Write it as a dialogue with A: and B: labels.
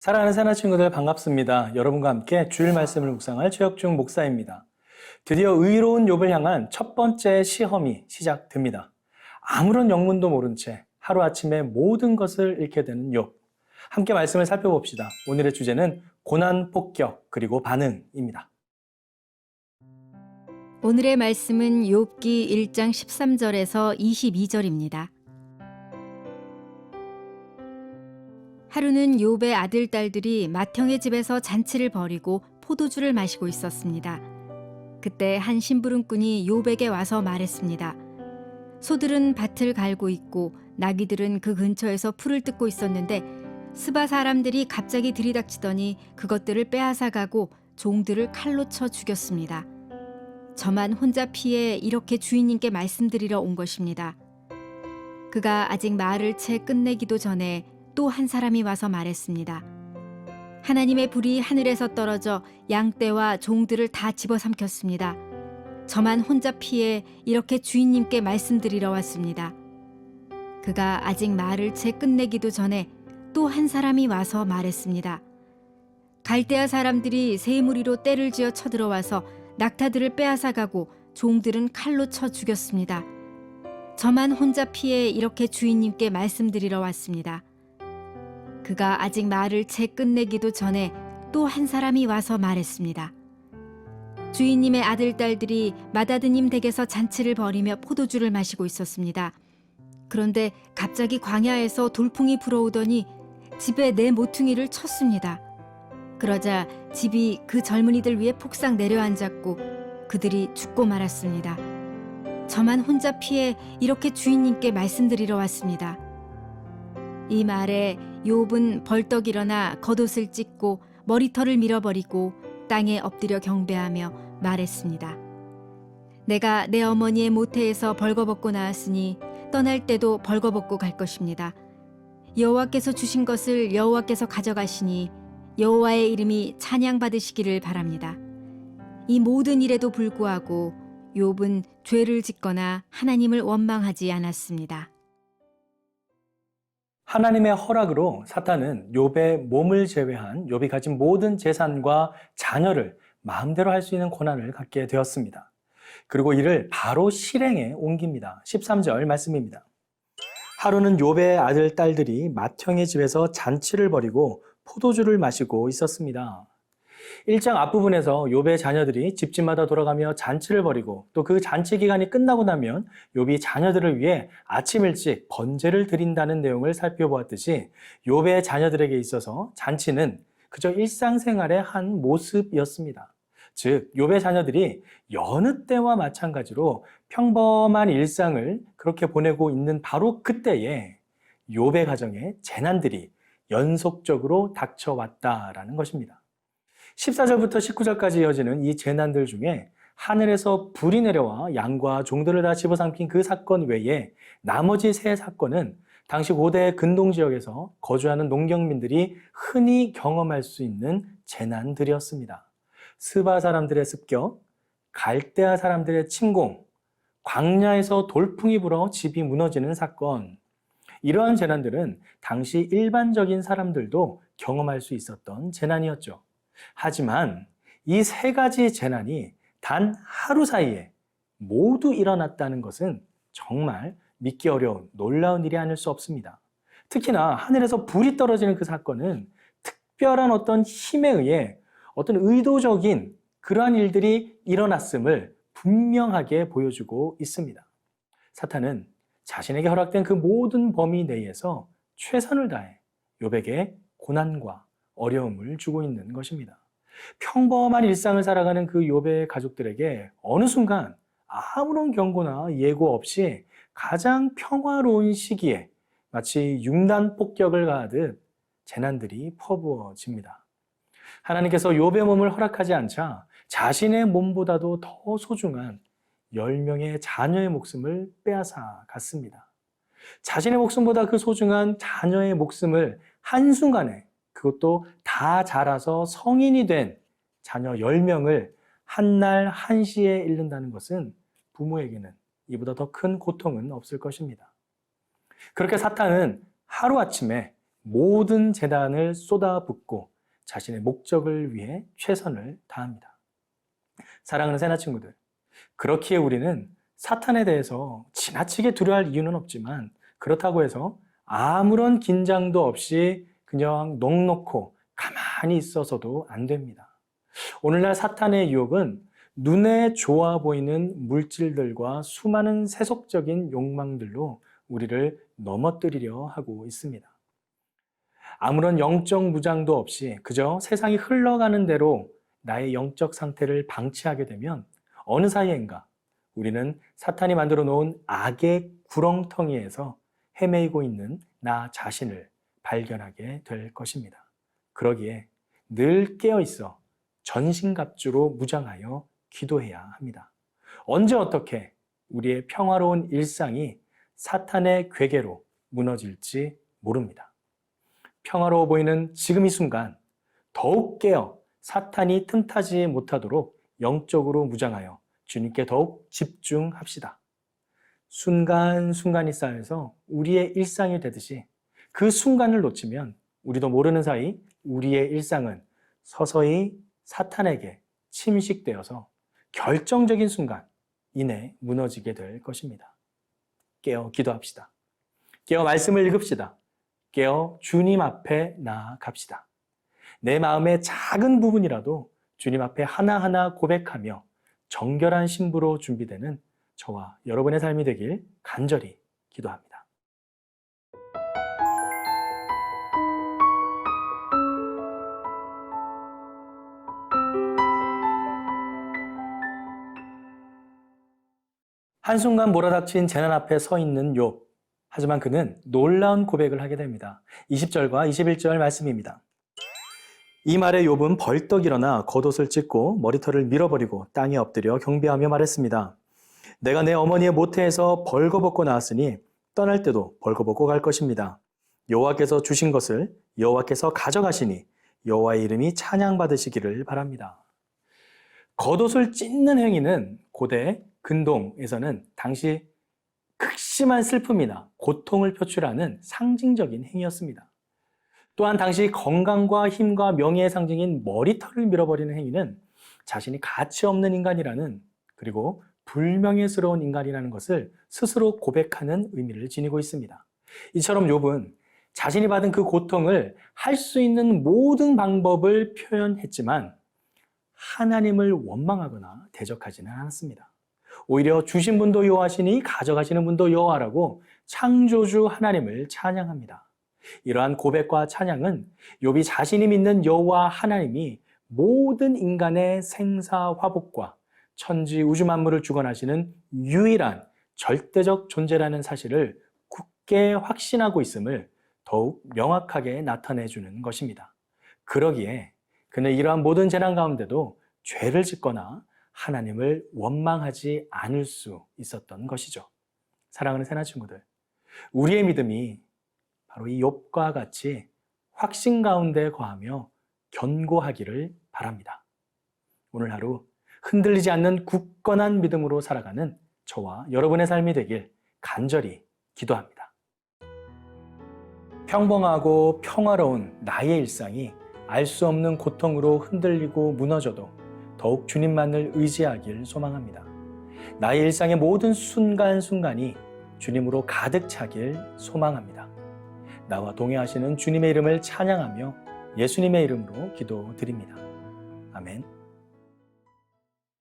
A: 사랑하는 새나 친구들 반갑습니다. 여러분과 함께 주일 말씀을 묵상할 최혁중 목사입니다. 드디어 의로운 욥을 향한 첫 번째 시험이 시작됩니다. 아무런 영문도 모른 채 하루아침에 모든 것을 잃게 되는 욥. 함께 말씀을 살펴봅시다. 오늘의 주제는 고난, 폭격, 그리고 반응입니다.
B: 오늘의 말씀은 욥기 1장 13절에서 22절입니다. 하루는 욥의 아들, 딸들이 맏형의 집에서 잔치를 벌이고 포도주를 마시고 있었습니다. 그때 한 심부름꾼이 욥에게 와서 말했습니다. 소들은 밭을 갈고 있고 나귀들은 그 근처에서 풀을 뜯고 있었는데 스바 사람들이 갑자기 들이닥치더니 그것들을 빼앗아가고 종들을 칼로 쳐 죽였습니다. 저만 혼자 피해 이렇게 주인님께 말씀드리러 온 것입니다. 그가 아직 말을 채 끝내기도 전에 또 한 사람이 와서 말했습니다. 하나님의 불이 하늘에서 떨어져 양떼와 종들을 다 집어삼켰습니다. 저만 혼자 피해 이렇게 주인님께 말씀드리러 왔습니다. 그가 아직 말을 채 끝내기도 전에 또 한 사람이 와서 말했습니다. 갈대아 사람들이 새 무리로 떼를 지어 쳐들어와서 낙타들을 빼앗아가고 종들은 칼로 쳐 죽였습니다. 저만 혼자 피해 이렇게 주인님께 말씀드리러 왔습니다. 그가 아직 말을 채 끝내기도 전에 또 한 사람이 와서 말했습니다. 주인님의 아들, 딸들이 맏아드님 댁에서 잔치를 벌이며 포도주를 마시고 있었습니다. 그런데 갑자기 광야에서 돌풍이 불어오더니 집에 내 모퉁이를 쳤습니다. 그러자 집이 그 젊은이들 위에 폭삭 내려앉았고 그들이 죽고 말았습니다. 저만 혼자 피해 이렇게 주인님께 말씀드리러 왔습니다. 이 말에 욥은 벌떡 일어나 겉옷을 찢고 머리털을 밀어버리고 땅에 엎드려 경배하며 말했습니다. 내가 내 어머니의 모태에서 벌거벗고 나왔으니 떠날 때도 벌거벗고 갈 것입니다. 여호와께서 주신 것을 여호와께서 가져가시니 여호와의 이름이 찬양받으시기를 바랍니다. 이 모든 일에도 불구하고 욥은 죄를 짓거나 하나님을 원망하지 않았습니다.
A: 하나님의 허락으로 사탄은 욥의 몸을 제외한 욥이 가진 모든 재산과 자녀를 마음대로 할 수 있는 권한을 갖게 되었습니다. 그리고 이를 바로 실행에 옮깁니다. 13절 말씀입니다. 하루는 욥의 아들, 딸들이 맏형의 집에서 잔치를 벌이고 포도주를 마시고 있었습니다. 1장 앞부분에서 욥의 자녀들이 집집마다 돌아가며 잔치를 벌이고 또 그 잔치 기간이 끝나고 나면 욥이 자녀들을 위해 아침 일찍 번제를 드린다는 내용을 살펴보았듯이 욥의 자녀들에게 있어서 잔치는 그저 일상생활의 한 모습이었습니다. 즉 욥의 자녀들이 여느 때와 마찬가지로 평범한 일상을 그렇게 보내고 있는 바로 그때에 욥의 가정에 재난들이 연속적으로 닥쳐왔다라는 것입니다. 14절부터 19절까지 이어지는 이 재난들 중에 하늘에서 불이 내려와 양과 종들을 다 집어삼킨 그 사건 외에 나머지 세 사건은 당시 고대 근동 지역에서 거주하는 농경민들이 흔히 경험할 수 있는 재난들이었습니다. 스바 사람들의 습격, 갈대아 사람들의 침공, 광야에서 돌풍이 불어 집이 무너지는 사건, 이러한 재난들은 당시 일반적인 사람들도 경험할 수 있었던 재난이었죠. 하지만 이 세 가지 재난이 단 하루 사이에 모두 일어났다는 것은 정말 믿기 어려운 놀라운 일이 아닐 수 없습니다. 특히나 하늘에서 불이 떨어지는 그 사건은 특별한 어떤 힘에 의해 어떤 의도적인 그러한 일들이 일어났음을 분명하게 보여주고 있습니다. 사탄은 자신에게 허락된 그 모든 범위 내에서 최선을 다해 욥에게 고난과 어려움을 주고 있는 것입니다. 평범한 일상을 살아가는 그 욥의 가족들에게 어느 순간 아무런 경고나 예고 없이 가장 평화로운 시기에 마치 융단 폭격을 가하듯 재난들이 퍼부어집니다. 하나님께서 욥의 몸을 허락하지 않자 자신의 몸보다도 더 소중한 10명의 자녀의 목숨을 빼앗아 갔습니다. 자신의 목숨보다 그 소중한 자녀의 목숨을 한순간에, 그것도 다 자라서 성인이 된 자녀 10명을 한날 한시에 잃는다는 것은 부모에게는 이보다 더 큰 고통은 없을 것입니다. 그렇게 사탄은 하루아침에 모든 재단을 쏟아붓고 자신의 목적을 위해 최선을 다합니다. 사랑하는 새나 친구들, 그렇기에 우리는 사탄에 대해서 지나치게 두려워할 이유는 없지만 그렇다고 해서 아무런 긴장도 없이 그냥 넋놓고 가만히 있어서도 안 됩니다. 오늘날 사탄의 유혹은 눈에 좋아 보이는 물질들과 수많은 세속적인 욕망들로 우리를 넘어뜨리려 하고 있습니다. 아무런 영적 무장도 없이 그저 세상이 흘러가는 대로 나의 영적 상태를 방치하게 되면 어느 사이엔가 우리는 사탄이 만들어 놓은 악의 구렁텅이에서 헤매이고 있는 나 자신을 발견하게 될 것입니다. 그러기에 늘 깨어 있어 전신갑주로 무장하여 기도해야 합니다. 언제 어떻게 우리의 평화로운 일상이 사탄의 괴계로 무너질지 모릅니다. 평화로워 보이는 지금 이 순간 더욱 깨어 사탄이 틈타지 못하도록 영적으로 무장하여 주님께 더욱 집중합시다. 순간순간이 쌓여서 우리의 일상이 되듯이 그 순간을 놓치면 우리도 모르는 사이 우리의 일상은 서서히 사탄에게 침식되어서 결정적인 순간 이내 무너지게 될 것입니다. 깨어 기도합시다. 깨어 말씀을 읽읍시다. 깨어 주님 앞에 나아갑시다. 내 마음의 작은 부분이라도 주님 앞에 하나하나 고백하며 정결한 신부로 준비되는 저와 여러분의 삶이 되길 간절히 기도합니다. 한순간 몰아닥친 재난 앞에 서 있는 욥. 하지만 그는 놀라운 고백을 하게 됩니다. 20절과 21절 말씀입니다. 이 말에 욥은 벌떡 일어나 겉옷을 찢고 머리털을 밀어버리고 땅에 엎드려 경배하며 말했습니다. 내가 내 어머니의 모태에서 벌거벗고 나왔으니 떠날 때도 벌거벗고 갈 것입니다. 여호와께서 주신 것을 여호와께서 가져가시니 여호와의 이름이 찬양받으시기를 바랍니다. 겉옷을 찢는 행위는 고대 근동에서는 당시 극심한 슬픔이나 고통을 표출하는 상징적인 행위였습니다. 또한 당시 건강과 힘과 명예의 상징인 머리털을 밀어버리는 행위는 자신이 가치 없는 인간이라는, 그리고 불명예스러운 인간이라는 것을 스스로 고백하는 의미를 지니고 있습니다. 이처럼 욥은 자신이 받은 그 고통을 할 수 있는 모든 방법을 표현했지만 하나님을 원망하거나 대적하지는 않았습니다. 오히려 주신 분도 여호와시니 가져가시는 분도 여호와라고 창조주 하나님을 찬양합니다. 이러한 고백과 찬양은 욥이 자신이 믿는 여호와 하나님이 모든 인간의 생사 화복과 천지 우주 만물을 주관하시는 유일한 절대적 존재라는 사실을 굳게 확신하고 있음을 더욱 명확하게 나타내주는 것입니다. 그러기에 그는 이러한 모든 재난 가운데도 죄를 짓거나 하나님을 원망하지 않을 수 있었던 것이죠. 사랑하는 새나 친구들, 우리의 믿음이 바로 이 욥과 같이 확신 가운데 거하며 견고하기를 바랍니다. 오늘 하루 흔들리지 않는 굳건한 믿음으로 살아가는 저와 여러분의 삶이 되길 간절히 기도합니다. 평범하고 평화로운 나의 일상이 알 수 없는 고통으로 흔들리고 무너져도 더욱 주님만을 의지하길 소망합니다. 나의 일상의 모든 순간순간이 주님으로 가득 차길 소망합니다. 나와 동행하시는 주님의 이름을 찬양하며 예수님의 이름으로 기도드립니다. 아멘.